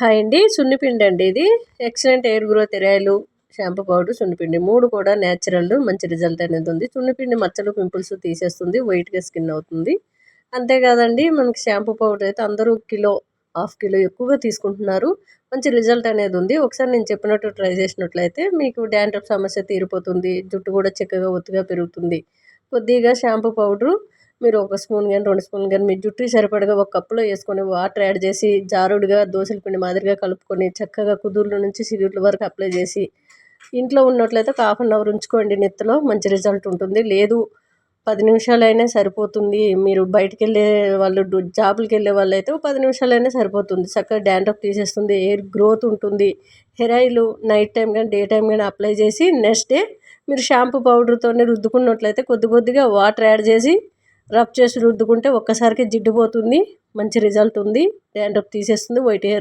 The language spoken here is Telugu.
హాయ్ అండి. సున్నిపిండి అండి ఇది. ఎక్సలెంట్ ఎయిర్ గ్రోత్ ఎరాయిలు, షాంపూ పౌడర్, సున్నిపిండి 3 కూడా న్యాచురల్ మంచి రిజల్ట్ అనేది ఉంది. సున్నిపిండి మచ్చలు, పింపుల్స్ తీసేస్తుంది. వైట్‌గా స్కిన్ అవుతుంది. అంతే కాదండి మనకి షాంపూ పౌడర్ అయితే అందరూ కిలో, హాఫ్ కిలో ఎక్కువగా తీసుకుంటున్నారు. మంచి రిజల్ట్ అనేది ఉంది. ఒకసారి నేను చెప్పినట్టు ట్రై చేసినట్లయితే మీకు డాండ్రఫ్ సమస్య తీరిపోతుంది. జుట్టు కూడా చిక్కగా, ఒత్తుగా పెరుగుతుంది. కొద్దిగా షాంపూ పౌడరు మీరు ఒక స్పూన్ గాని, 2 స్పూన్లు గాని మీ జుట్టుకి సరిపడగా ఒక కప్పులో యేసుకొని వాటర్ యాడ్ చేసి జారుడుగా దోసల పిండి మాదిరిగా కలుపుకొని చక్కగా కుదుర్ల నుంచి సిగుట్ల వరకు అప్లై చేసి ఇంట్లో ఉన్నట్లయితే ఒక హాఫ్ అన్ అవర్ ఉంచుకోండి నెత్తిలో. మంచి రిజల్ట్ ఉంటుంది. లేదు 10 నిమిషాలైనా సరిపోతుంది. మీరు బయటికెళ్ళే వాళ్ళు జాబులకెళ్ళే వాళ్ళైతే ఓ 10 నిమిషాలైనా సరిపోతుంది. చక్కగా డాండ్రఫ్ తీసేస్తుంది. హెయిర్ గ్రోత్ ఉంటుంది. హెయిర్ ఆయిల్ నైట్ టైం గానీ, డే టైం గానీ అప్లై చేసి నెక్స్ట్ డే మీరు షాంపూ పౌడర్‌తోనే రుద్దుకున్నట్లయితే కొద్ది కొద్దిగా వాటర్ యాడ్ చేసి రబ్ చేసి రుద్దుకుంటే ఒక్కసారికే జిడ్డు పోతుంది. మంచి రిజల్ట్ ఉంది. డాండ్రఫ్ తీసేస్తుంది. White hair